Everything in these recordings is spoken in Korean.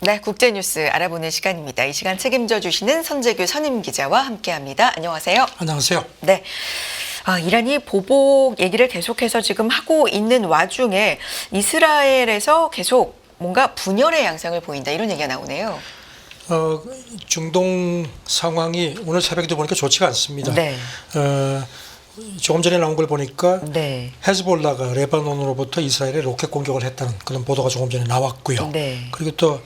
네, 국제뉴스 알아보는 시간입니다. 이 시간 책임져 주시는 선재규 선임 기자와 함께합니다. 안녕하세요. 안녕하세요. 네, 이란이 보복 얘기를 계속해서 지금 하고 있는 와중에 이스라엘에서 계속 뭔가 분열의 양상을 보인다 이런 얘기가 나오네요. 중동 상황이 오늘 새벽에도 보니까 좋지가 않습니다. 네. 조금 전에 나온 걸 보니까 네. 헤즈볼라가 레바논으로부터 이스라엘에 로켓 공격을 했다는 그런 보도가 조금 전에 나왔고요. 네. 그리고 또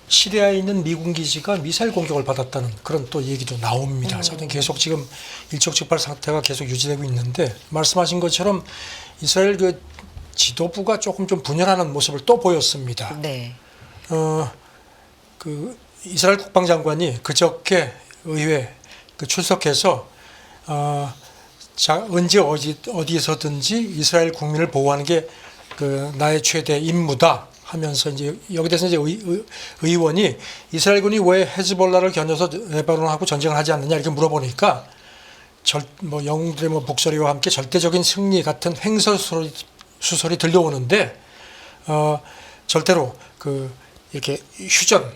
시리아에 있는 미군 기지가 미사일 공격을 받았다는 그런 또 얘기도 나옵니다. 저는 계속 지금 일촉즉발 상태가 계속 유지되고 있는데 말씀하신 것처럼 이스라엘 그 지도부가 조금 좀 분열하는 모습을 또 보였습니다. 네. 그 이스라엘 국방장관이 그저께 의회 출석해서 언제 어디에서든지 이스라엘 국민을 보호하는 게 그 나의 최대 임무다 하면서 이제 여기 대해서 이제 의원이 이스라엘군이 왜 헤즈볼라를 겨녀서 레바논하고 전쟁을 하지 않느냐 이렇게 물어보니까 영웅들의 목소리와 함께 절대적인 승리 같은 횡설수설이 들려오는데 절대로 이렇게 휴전,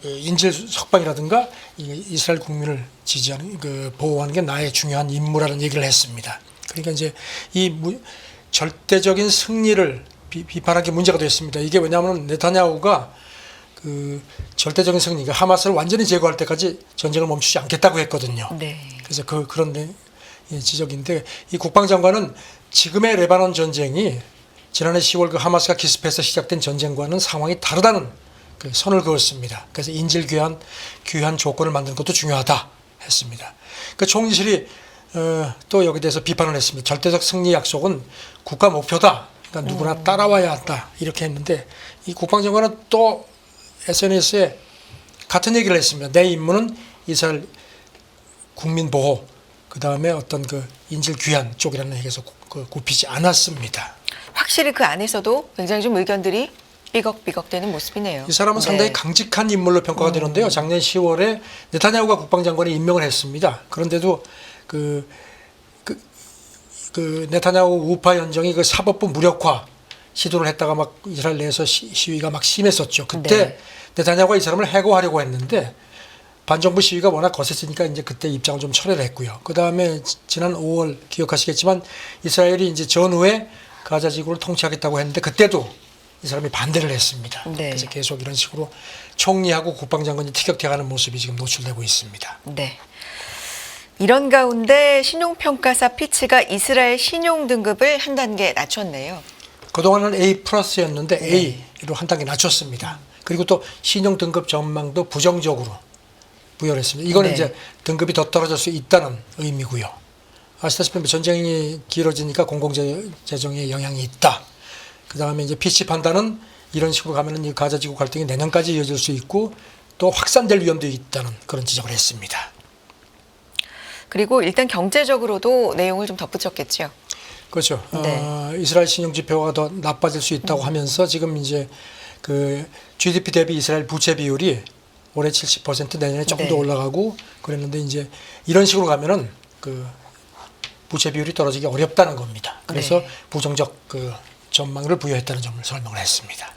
인질 석방이라든가 이스라엘 국민을 지지하는 보호하는 게 나의 중요한 임무라는 얘기를 했습니다. 그러니까 이제 이 절대적인 승리를 비판한 게 문제가 됐습니다. 이게 왜냐하면 네타냐후가 절대적인 승리, 그러니까 하마스를 완전히 제거할 때까지 전쟁을 멈추지 않겠다고 했거든요. 네. 그래서 그런 지적인데 이 국방장관은 지금의 레바논 전쟁이 지난해 10월 그 하마스가 기습해서 시작된 전쟁과는 상황이 다르다는 선을 그었습니다. 그래서 인질 귀환 조건을 만드는 것도 중요하다 했습니다. 그 총리실이 또 여기 대해서 비판을 했습니다. 절대적 승리 약속은 국가 목표다. 그러니까 누구나 따라와야 한다. 이렇게 했는데 이 국방장관은 또 SNS에 같은 얘기를 했습니다. 내 임무는 이스라엘 국민 보호, 그 다음에 어떤 인질 귀환 쪽이라는 얘기에서 굽히지 않았습니다. 확실히 그 안에서도 굉장히 좀 의견들이 삐걱삐걱대는 모습이네요. 이 사람은 상당히 강직한 인물로 평가가 되는데요. 작년 10월에 네타냐후가 국방장관에 임명을 했습니다. 그런데도 네타냐후 우파 연정이 사법부 무력화 시도를 했다가 막 이스라엘 내에서 시위가 막 심했었죠. 그때 네. 네타냐후가 이 사람을 해고하려고 했는데 반정부 시위가 워낙 거셌으니까 이제 그때 입장을 좀 철회를 했고요. 그 다음에 지난 5월 기억하시겠지만 이스라엘이 이제 전후에 가자 지구를 통치하겠다고 했는데 그때도 이 사람이 반대를 했습니다. 네. 그래서 계속 이런 식으로 총리하고 국방장관이 티격태격하는 모습이 지금 노출되고 있습니다. 네. 이런 가운데 신용평가사 피치가 이스라엘 신용 등급을 한 단계 낮췄네요. 그동안은 A+였는데 네. A로 한 단계 낮췄습니다. 그리고 또 신용 등급 전망도 부정적으로 부여를 했습니다. 이거는 네. 이제 등급이 더 떨어질 수 있다는 의미고요. 아시다시피 전쟁이 길어지니까 공공재정에 영향이 있다. 그 다음에 이제 피치 판단은 이런 식으로 가면은 이 가자지구 갈등이 내년까지 이어질 수 있고 또 확산될 위험도 있다는 그런 지적을 했습니다. 그리고 일단 경제적으로도 내용을 좀 덧붙였겠죠. 그렇죠. 네. 이스라엘 신용 지표가 더 나빠질 수 있다고 하면서 지금 이제 GDP 대비 이스라엘 부채 비율이 올해 70% 내년에 조금 더 네. 올라가고 그랬는데 이제 이런 식으로 가면은 부채 비율이 떨어지기 어렵다는 겁니다. 그래서 네. 부정적 전망을 부여했다는 점을 설명을 했습니다.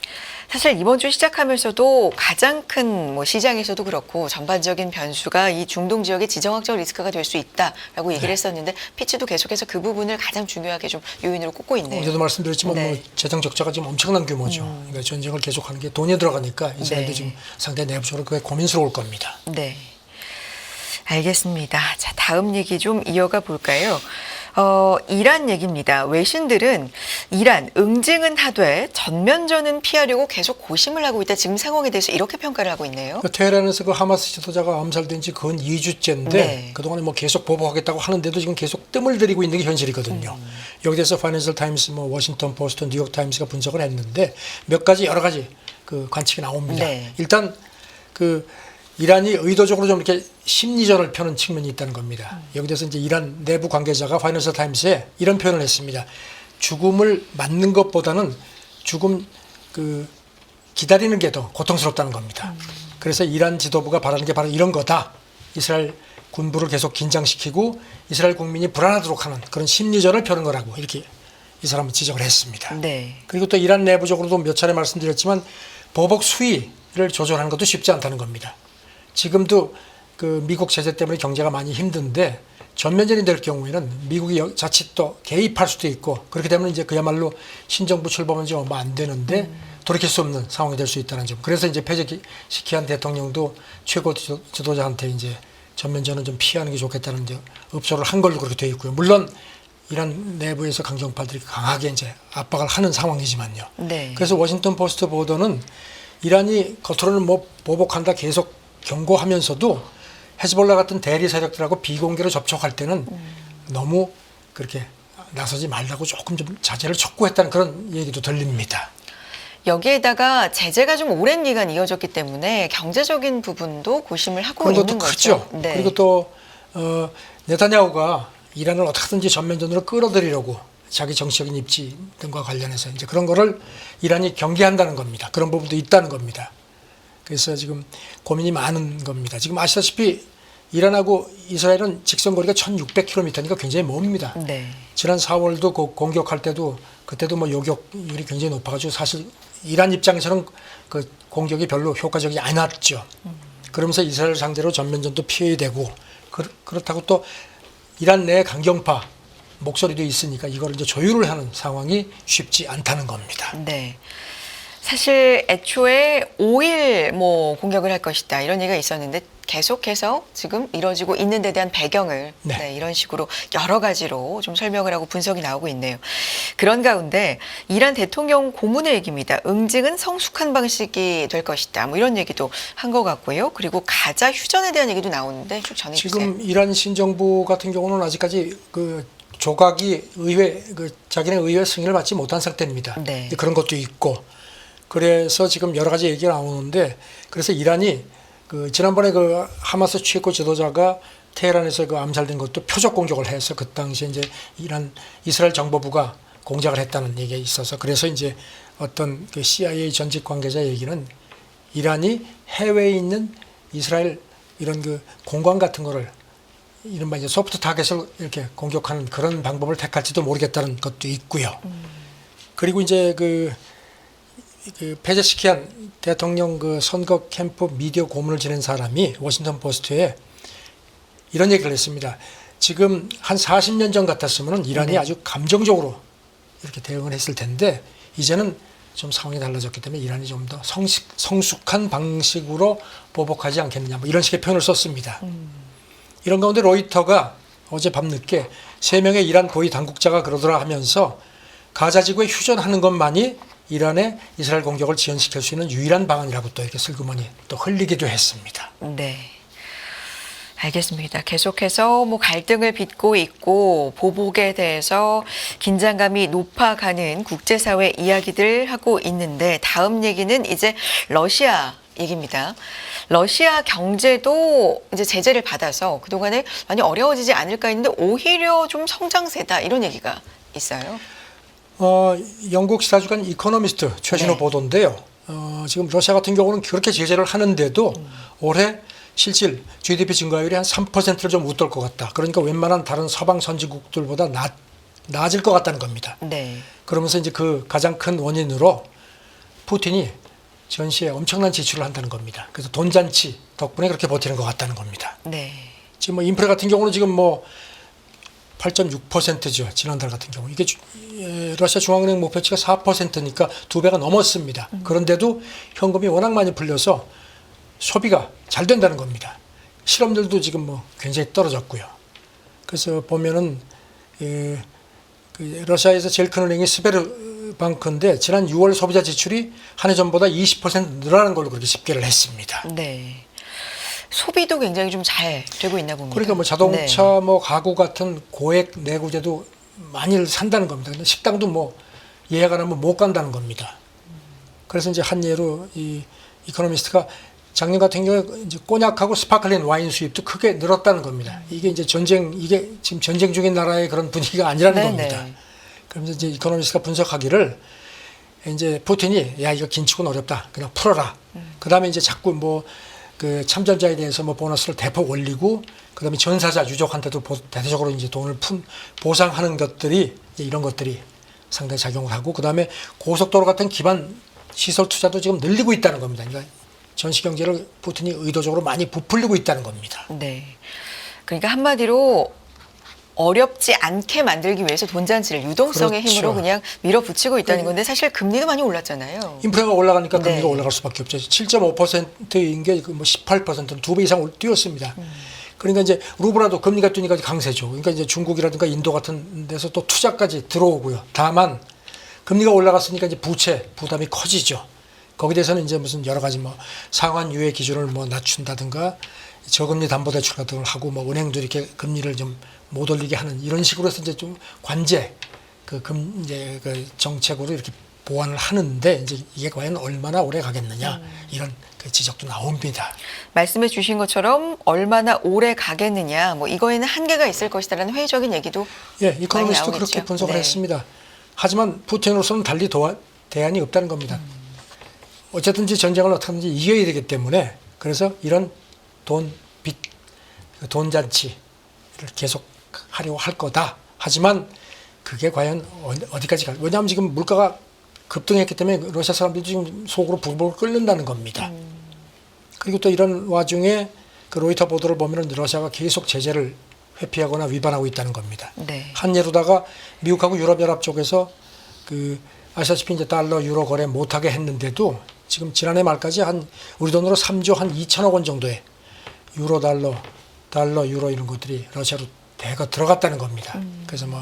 사실 이번 주 시작하면서도 가장 큰 시장에서도 그렇고 전반적인 변수가 이 중동 지역의 지정학적 리스크가 될 수 있다라고 얘기를 했었는데 피치도 계속해서 그 부분을 가장 중요하게 좀 요인으로 꼽고 있네요. 어제도 말씀드렸지만 네. 재정 적자가 지금 엄청난 규모죠. 그러니까 전쟁을 계속하는 게 돈이 들어가니까 이스라엘도 네. 지금 상당히 내부적으로 그게 고민스러울 겁니다. 네. 알겠습니다. 자, 다음 얘기 좀 이어가 볼까요? 이란 얘기입니다. 외신들은 이란 응징은 하되 전면전은 피하려고 계속 고심을 하고 있다. 지금 상황에 대해서 이렇게 평가를 하고 있네요. 테헤란에서 하마스 지도자가 암살된 지 근 2주째인데 네. 그동안에 계속 보복하겠다고 하는데도 지금 계속 뜸을 들이고 있는 게 현실이거든요. 여기 대해서 파이낸셜 타임스, 워싱턴 포스트, 뉴욕 타임스가 분석을 했는데 몇 가지 여러 가지 관측이 나옵니다. 네. 일단 이란이 의도적으로 좀 이렇게 심리전을 펴는 측면이 있다는 겁니다. 여기 대해서 이제 이란 내부 관계자가 파이낸셜 타임스에 이런 표현을 했습니다. 죽음을 맞는 것보다는 죽음 기다리는 게 더 고통스럽다는 겁니다. 그래서 이란 지도부가 바라는 게 바로 이런 거다. 이스라엘 군부를 계속 긴장시키고 이스라엘 국민이 불안하도록 하는 그런 심리전을 펴는 거라고 이렇게 이 사람은 지적을 했습니다. 네. 그리고 또 이란 내부적으로도 몇 차례 말씀드렸지만 보복 수위 조절하는 것도 쉽지 않다는 겁니다. 지금도 그 미국 제재 때문에 경제가 많이 힘든데 전면전이 될 경우에는 미국이 자칫 또 개입할 수도 있고 그렇게 되면 이제 그야말로 신정부 출범한 지 얼마 안 되는데 돌이킬 수 없는 상황이 될 수 있다는 점. 그래서 이제 페제시키안 대통령도 최고 지도자한테 이제 전면전은 좀 피하는 게 좋겠다는 이제 읍소를 한 걸로 그렇게 되어 있고요. 물론 이란 내부에서 강경파들이 강하게 이제 압박을 하는 상황이지만요. 네. 그래서 워싱턴 포스트 보도는 이란이 겉으로는 뭐 보복한다 계속 경고하면서도 헤즈볼라 같은 대리 세력들하고 비공개로 접촉할 때는 너무 그렇게 나서지 말라고 조금 좀 자제를 촉구했다는 그런 얘기도 들립니다. 여기에다가 제재가 좀 오랜 기간 이어졌기 때문에 경제적인 부분도 고심을 하고 그런 것도 있는 크죠. 거죠. 네. 그리고 또 네타냐후가 이란을 어떻게든지 전면전으로 끌어들이려고 자기 정치적인 입지 등과 관련해서 이제 그런 거를 이란이 경계한다는 겁니다. 그런 부분도 있다는 겁니다. 그래서 지금 고민이 많은 겁니다. 지금 아시다시피 이란하고 이스라엘은 직선거리가 1,600km니까 굉장히 멉니다. 네. 지난 4월도 공격할 때도 그때도 뭐 요격률이 굉장히 높아가지고 사실 이란 입장에서는 그 공격이 별로 효과적이지 않았죠. 그러면서 이스라엘 상대로 전면전도 피해야 되고 그렇다고 또 이란 내 강경파 목소리도 있으니까 이걸 이제 조율을 하는 상황이 쉽지 않다는 겁니다. 네. 사실 애초에 5일 뭐 공격을 할 것이다 이런 얘기가 있었는데 계속해서 지금 이뤄지고 있는 데 대한 배경을 네. 이런 식으로 여러 가지로 좀 설명을 하고 분석이 나오고 있네요. 그런 가운데 이란 대통령 고문의 얘기입니다. 응징은 성숙한 방식이 될 것이다. 뭐 이런 얘기도 한 것 같고요. 그리고 가자 휴전에 대한 얘기도 나오는데 쭉 전해주세요. 지금 이란 신정부 같은 경우는 아직까지 그 조각이 자기네 의회 승인을 받지 못한 상태입니다. 네. 그런 것도 있고 그래서 지금 여러 가지 얘기가 나오는데 그래서 이란이 그 지난번에 그 하마스 최고 지도자가 테헤란에서 그 암살된 것도 표적 공격을 해서 그 당시에 이제 이스라엘 정보부가 공작을 했다는 얘기가 있어서 그래서 이제 어떤 그 CIA 전직 관계자 얘기는 이란이 해외에 있는 이스라엘 이런 그 공간 같은 거를 이른바 이제 소프트 타겟을 이렇게 공격하는 그런 방법을 택할지도 모르겠다는 것도 있고요. 그리고 이제 그 페제시키안 대통령 그 선거 캠프 미디어 고문을 지낸 사람이 워싱턴 포스트에 이런 얘기를 했습니다. 지금 한 40년 전 같았으면 이란이 네. 아주 감정적으로 이렇게 대응을 했을 텐데 이제는 좀 상황이 달라졌기 때문에 이란이 좀 더 성숙한 방식으로 보복하지 않겠느냐 뭐 이런 식의 표현을 썼습니다. 이런 가운데 로이터가 어제 밤늦게 3명의 이란 고위 당국자가 그러더라 하면서 가자지구에 휴전하는 것만이 이란의 이스라엘 공격을 지연시킬 수 있는 유일한 방안이라고 또 이렇게 슬그머니 또 흘리기도 했습니다. 네. 알겠습니다. 계속해서 뭐 갈등을 빚고 있고 보복에 대해서 긴장감이 높아가는 국제사회 이야기들 하고 있는데 다음 얘기는 이제 러시아 얘기입니다. 러시아 경제도 이제 제재를 받아서 그동안에 많이 어려워지지 않을까 했는데 오히려 좀 성장세다 이런 얘기가 있어요. 영국 시사주간 이코노미스트 최신호 네. 보도인데요. 지금 러시아 같은 경우는 그렇게 제재를 하는데도 올해 실질 GDP 증가율이 한 3%를 좀 웃돌 것 같다. 그러니까 웬만한 다른 서방 선진국들보다 낮을 것 같다는 겁니다. 네. 그러면서 이제 그 가장 큰 원인으로 푸틴이 전시에 엄청난 지출을 한다는 겁니다. 그래서 돈잔치 덕분에 그렇게 버티는 것 같다는 겁니다. 네. 지금 뭐 인플레 같은 경우는 지금 뭐 8.6%죠. 지난달 같은 경우. 이게 러시아 중앙은행 목표치가 4%니까 2배가 넘었습니다. 그런데도 현금이 워낙 많이 풀려서 소비가 잘 된다는 겁니다. 실업률도 지금 뭐 굉장히 떨어졌고요. 그래서 보면은 그 러시아에서 제일 큰 은행이 스베르방크인데 지난 6월 소비자 지출이 한 해 전보다 20% 늘어나는 걸로 그렇게 집계를 했습니다. 네. 소비도 굉장히 좀 잘 되고 있나 봅니다. 그러니까 뭐 자동차, 네. 뭐 가구 같은 고액 내구재도 많이 산다는 겁니다. 근데 식당도 뭐 예약 안 하면 못 간다는 겁니다. 그래서 이제 한 예로 이 이코노미스트가 작년 같은 경우에 이제 꼬냑하고 스파클링 와인 수입도 크게 늘었다는 겁니다. 이게 이제 이게 지금 전쟁 중인 나라의 그런 분위기가 아니라는 네네. 겁니다. 그러면서 이제 이코노미스트가 분석하기를 이제 푸틴이 야 이거 긴축은 어렵다. 그냥 풀어라. 그다음에 이제 자꾸 뭐 그 참전자에 대해서 뭐 보너스를 대폭 올리고 그다음에 전사자 유족한테도 대대적으로 이제 돈을 보상하는 것들이 이제 이런 것들이 상당히 작용을 하고 그다음에 고속도로 같은 기반 시설 투자도 지금 늘리고 있다는 겁니다. 그러니까 전시 경제를 푸틴이 의도적으로 많이 부풀리고 있다는 겁니다. 네. 그러니까 한마디로 어렵지 않게 만들기 위해서 돈잔치를 유동성의 그렇죠. 힘으로 그냥 밀어붙이고 있다는 건데 사실 금리도 많이 올랐잖아요. 인플레가 올라가니까 금리가 네. 올라갈 수밖에 없죠. 7.5%인 게 뭐 18%는 2배 이상 뛰었습니다. 그러니까 이제 루블라도 금리가 뛰니까 강세죠. 그러니까 이제 중국이라든가 인도 같은 데서 또 투자까지 들어오고요. 다만 금리가 올라갔으니까 이제 부채 부담이 커지죠. 거기에 대해서는 이제 무슨 여러 가지 뭐 상환 유예 기준을 뭐 낮춘다든가 저금리 담보대출 같은 걸 하고 뭐 은행도 이렇게 금리를 좀 못 올리게 하는 이런 식으로 해서 이제 좀 관제 이제 그 정책으로 이렇게 보완을 하는데 이제 이게 과연 얼마나 오래 가겠느냐 이런 그 지적도 나옵니다. 말씀해 주신 것처럼 얼마나 오래 가겠느냐 뭐 이거에는 한계가 있을 것이다라는 회의적인 얘기도 예, 이코노미스트도 많이 그렇게 나오겠죠. 분석을 네. 했습니다. 하지만 푸틴으로서는 달리 대안이 없다는 겁니다. 어쨌든지 전쟁을 어떻게든지 이겨야 되기 때문에 그래서 이런 돈잔치를 계속 하려고 할 거다. 하지만 그게 과연 어디까지 갈? 왜냐하면 지금 물가가 급등했기 때문에 러시아 사람들이 지금 속으로 불불 끓는다는 겁니다. 그리고 또 이런 와중에 그 로이터 보도를 보면은 러시아가 계속 제재를 회피하거나 위반하고 있다는 겁니다. 네. 한 예로다가 미국하고 유럽연합 쪽에서 그 아시다시피 이제 달러 유로 거래 못하게 했는데도 지금 지난해 말까지 한 우리 돈으로 3조 한 2천억 원 정도의 유로 달러 유로 이런 것들이 러시아로 대거 들어갔다는 겁니다. 그래서 뭐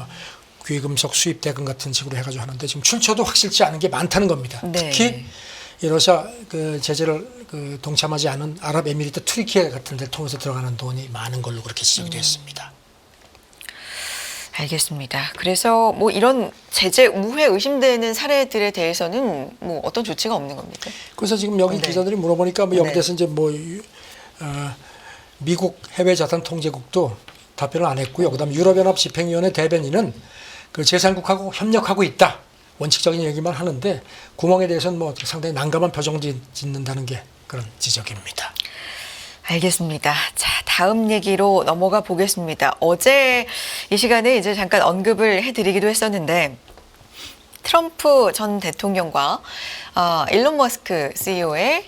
귀금속 수입 대금 같은 식으로 해가지고 하는데 지금 출처도 확실치 않은 게 많다는 겁니다. 네. 특히 이 러시아 그 제재를 그 동참하지 않은 아랍에미리트 투르키예 같은 데 통해서 들어가는 돈이 많은 걸로 그렇게 지적이 됐습니다. 알겠습니다. 그래서 뭐 이런 제재 우회 의심되는 사례들에 대해서는 뭐 어떤 조치가 없는 겁니까? 그래서 지금 여기 네. 기자들이 물어보니까 뭐 여기 네. 대해서 이제 뭐 미국 해외자산통제국도 답변을 안 했고요. 그다음 유럽연합 집행위원회 대변인은 그 제3국하고 협력하고 있다. 원칙적인 얘기만 하는데 구멍에 대해서는 뭐 상당히 난감한 표정을 짓는다는 게 그런 지적입니다. 알겠습니다. 자, 다음 얘기로 넘어가 보겠습니다. 어제 이 시간에 이제 잠깐 언급을 해드리기도 했었는데 트럼프 전 대통령과 일론 머스크 CEO의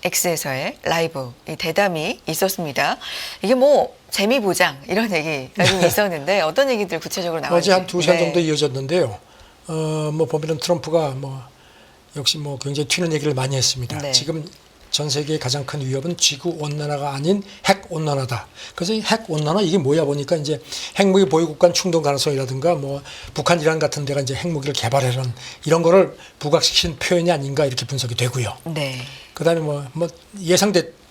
X에서의 라이브 이 대담이 있었습니다. 이게 뭐 재미보장 이런 얘기가 좀 있었는데 어떤 얘기들 구체적으로 나왔는지. 어제 한 2시간 네. 정도 이어졌는데요. 뭐 보면은 트럼프가 뭐 역시 뭐 굉장히 튀는 얘기를 많이 했습니다. 네. 지금 전 세계의 가장 큰 위협은 지구 온난화가 아닌 핵 온난화다. 그래서 이 핵 온난화 이게 뭐야 보니까 이제 핵무기 보유국 간 충돌 가능성이라든가 뭐 북한, 이란 같은 데가 이제 핵무기를 개발하는 이런 거를 부각시킨 표현이 아닌가 이렇게 분석이 되고요. 네. 그다음에 뭐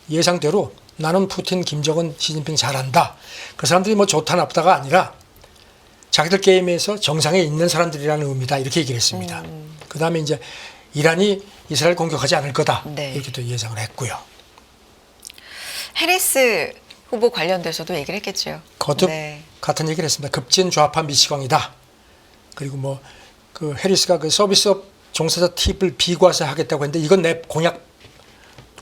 예상대로 나는 푸틴, 김정은, 시진핑 잘한다. 그 사람들이 뭐 좋다 나쁘다가 아니라 자기들 게임에서 정상에 있는 사람들이라는 의미다 이렇게 얘기를 했습니다. 그다음에 이제 이란이 이스라엘 공격하지 않을 거다 네. 이렇게 또 예상을 했고요. 해리스 후보 관련돼서도 얘기를 했겠죠. 거듭 네. 같은 얘기를 했습니다. 급진 좌파 미치광이다. 그리고 뭐 그 해리스가 그 서비스업 종사자 팁을 비과세하겠다고 했는데 이건 내 공약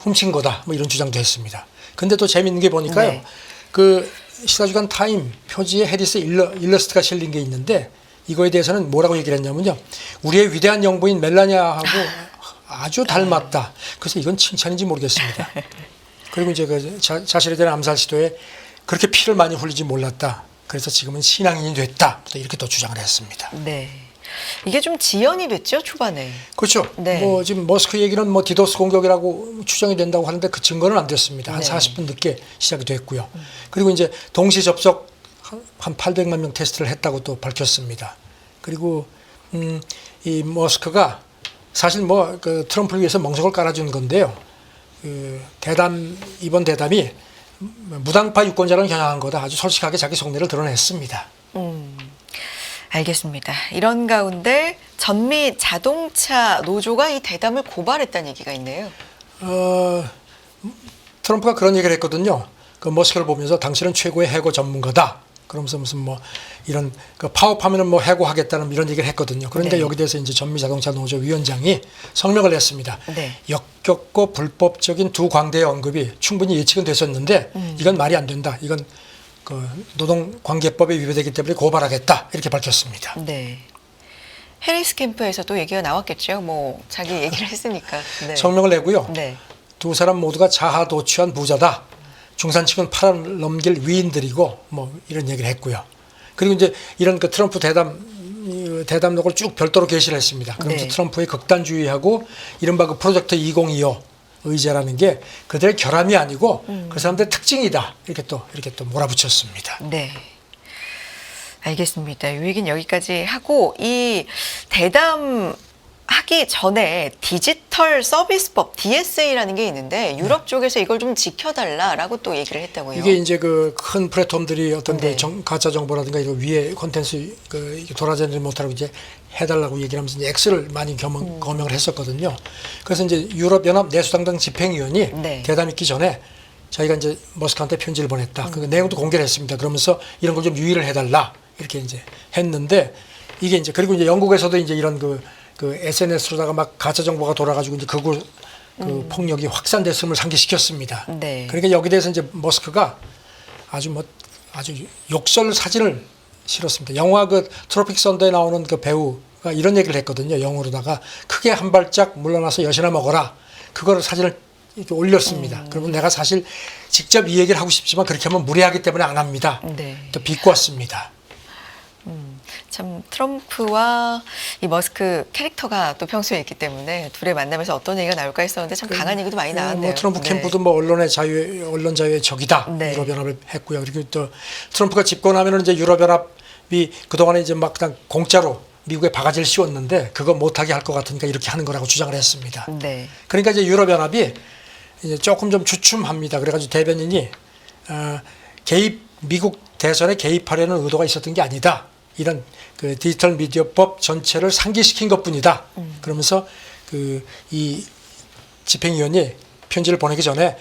훔친 거다. 뭐 이런 주장도 했습니다. 근데 또 재밌는 게 보니까요. 네. 그 시사주간 타임 표지에 해리스 일러스트가 실린 게 있는데 이거에 대해서는 뭐라고 얘기를 했냐면요. 우리의 위대한 영부인 멜라니아하고 아주 닮았다. 그래서 이건 칭찬인지 모르겠습니다. 그리고 이제 그 자신에 대한 암살 시도에 그렇게 피를 많이 흘리지 몰랐다. 그래서 지금은 신앙인이 됐다. 이렇게 또 주장을 했습니다. 네. 이게 좀 지연이 됐죠, 초반에. 그렇죠. 네. 뭐 지금 머스크 얘기는 뭐 디도스 공격이라고 추정이 된다고 하는데 그 증거는 안 됐습니다. 한 네. 40분 늦게 시작이 됐고요. 그리고 이제 동시 접속 한 800만 명 테스트를 했다고 또 밝혔습니다. 그리고 이 머스크가 사실 뭐 그 트럼프를 위해서 멍석을 깔아준 건데요. 그 이번 대담이 무당파 유권자를 겨냥한 거다. 아주 솔직하게 자기 속내를 드러냈습니다. 알겠습니다. 이런 가운데 전미 자동차 노조가 이 대담을 고발했다는 얘기가 있네요. 트럼프가 그런 얘기를 했거든요. 그 머스크를 보면서 당신은 최고의 해고 전문가다. 그러면서 무슨 뭐 이런 그 파업하면은 뭐 해고하겠다는 이런 얘기를 했거든요. 그런데 네. 여기 대해서 이제 전미 자동차 노조 위원장이 성명을 냈습니다. 네. 역겹고 불법적인 두 광대의 언급이 충분히 예측은 됐었는데 이건 말이 안 된다. 이건 그 노동관계법에 위배되기 때문에 고발하겠다. 이렇게 밝혔습니다. 네. 해리스 캠프에서도 얘기가 나왔겠죠. 뭐 자기 얘기를 했으니까. 네. 성명을 내고요. 네. 두 사람 모두가 자아도취한 부자다. 중산층은 팔아넘길 위인들이고 뭐 이런 얘기를 했고요. 그리고 이제 이런 그 트럼프 대담록을 쭉 별도로 게시를 했습니다. 그러면서 네. 트럼프의 극단주의하고 이른바 그 프로젝트 2025 의제라는 게 그들의 결함이 아니고 그 사람들의 특징이다. 이렇게 또 몰아붙였습니다. 네. 알겠습니다. 이 얘기는 여기까지 하고 이 대담 하기 전에 디지털 서비스법 DSA라는 게 있는데 유럽 쪽에서 이걸 좀 지켜달라라고 또 얘기를 했다고요. 이게 이제 그 큰 플랫폼들이 어떤 네. 가짜 정보라든가 이런 위에 콘텐츠 이게 돌아다니지 못하고 이제 해달라고 얘기를 하면서 이제 X를 많이 거명을 했었거든요. 그래서 이제 유럽 연합 내수당당 집행위원이 네. 대담 있기 전에 자기가 이제 머스크한테 편지를 보냈다. 그 내용도 공개를 했습니다. 그러면서 이런 걸 좀 유의를 해달라 이렇게 이제 했는데 이게 이제 그리고 이제 영국에서도 이제 이런 그 SNS로다가 막 가짜 정보가 돌아가지고 이제 그 폭력이 확산됐음을 상기시켰습니다. 네. 그러니까 여기 대해서 이제 머스크가 아주 욕설 사진을 실었습니다. 영화 그 트로픽 선더에 나오는 그 배우가 이런 얘기를 했거든요. 영어로다가 크게 한 발짝 물러나서 엿이나 먹어라. 그거를 사진을 이렇게 올렸습니다. 그러면 내가 사실 직접 이 얘기를 하고 싶지만 그렇게 하면 무례하기 때문에 안 합니다. 네. 또 비꼬았습니다. 참 트럼프와 이 머스크 캐릭터가 또 평소에 있기 때문에 둘의 만남에서 어떤 얘기가 나올까 했었는데 참 강한 얘기도 많이 나왔네요. 뭐 트럼프 네. 캠프도 뭐 언론 자유의 적이다. 네. 유럽연합을 했고요. 그리고 또 트럼프가 집권하면은 이제 유럽연합이 그동안에 이제 막 그냥 공짜로 미국에 바가지를 씌웠는데 그거 못하게 할 것 같으니까 이렇게 하는 거라고 주장을 했습니다. 네. 그러니까 이제 유럽연합이 이제 조금 좀 주춤합니다. 그래가지고 대변인이 미국 대선에 개입하려는 의도가 있었던 게 아니다. 이런 그 디지털 미디어법 전체를 상기시킨 것뿐이다. 그러면서 이 집행위원이 편지를 보내기 전에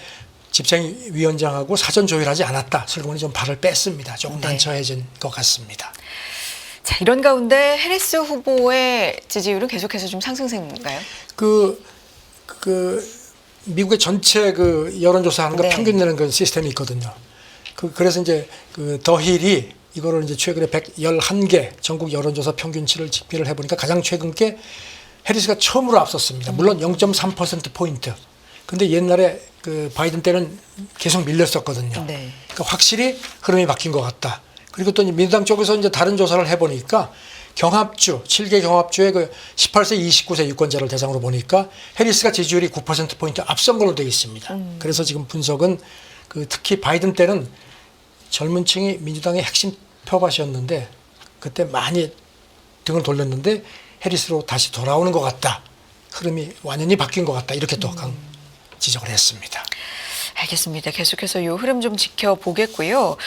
집행위원장하고 사전 조율하지 않았다. 슬그머니 좀 발을 뺐습니다. 조금 네. 난처해진 것 같습니다. 자, 이런 가운데 해리스 후보의 지지율은 계속해서 좀 상승세인가요? 미국의 전체 그 여론조사하는 거 네. 평균 내는 그 시스템이 있거든요. 그래서 이제 더 힐이 이거를 이제 최근에 111개 전국 여론조사 평균치를 집계를 해보니까 가장 최근 게 해리스가 처음으로 앞섰습니다. 물론 0.3%포인트. 근데 옛날에 그 바이든 때는 계속 밀렸었거든요. 네. 그러니까 확실히 흐름이 바뀐 것 같다. 그리고 또 이제 민주당 쪽에서 이제 다른 조사를 해보니까 경합주, 7개 경합주의 그 18세, 29세 유권자를 대상으로 보니까 해리스가 지지율이 9%포인트 앞선 걸로 되어 있습니다. 그래서 지금 분석은 특히 바이든 때는 젊은 층이 민주당의 핵심 표밭이었는데 그때 많이 등을 돌렸는데 해리스로 다시 돌아오는 것 같다. 흐름이 완전히 바뀐 것 같다. 이렇게 또 지적을 했습니다. 알겠습니다. 계속해서 이 흐름 좀 지켜보겠고요.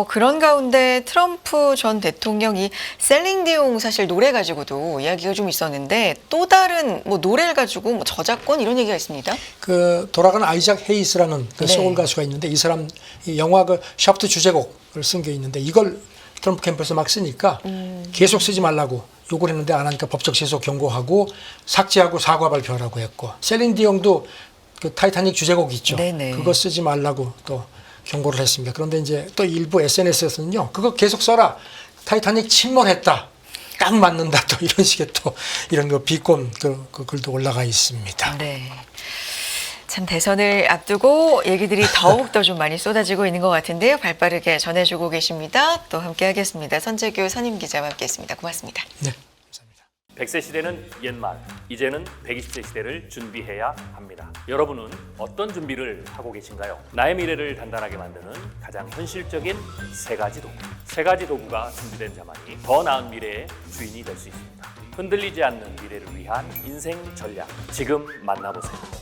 그런 가운데 트럼프 전 대통령이 셀링디옹 사실 노래 가지고도 이야기가 좀 있었는데 또 다른 뭐 노래를 가지고 뭐 저작권 이런 얘기가 있습니다. 돌아가는 아이작 헤이스라는 네. 소울 가수가 있는데 이 사람 이 영화 샤프트 주제곡을 쓴 게 있는데 이걸 트럼프 캠프에서 막 쓰니까 계속 쓰지 말라고 요구를 했는데 안 하니까 법적 제소 경고하고 삭제하고 사과 발표하라고 했고 셀링디옹도 그 타이타닉 주제곡 있죠. 네네. 그거 쓰지 말라고 또 경고를 했습니다. 그런데 이제 또 일부 SNS에서는요. 그거 계속 써라. 타이타닉 침몰했다. 딱 맞는다. 또 이런 식의 또 이런 거 비꼰 그 글도 올라가 있습니다. 네. 참 대선을 앞두고 얘기들이 더욱더 좀 많이 쏟아지고 있는 것 같은데요. 발빠르게 전해주고 계십니다. 또 함께하겠습니다. 선재규 선임기자와 함께했습니다. 고맙습니다. 네. 100세 시대는 옛말, 이제는 120세 시대를 준비해야 합니다. 여러분은 어떤 준비를 하고 계신가요? 나의 미래를 단단하게 만드는 가장 현실적인 세 가지 도구가 준비된 자만이 더 나은 미래의 주인이 될 수 있습니다. 흔들리지 않는 미래를 위한 인생 전략, 지금 만나보세요.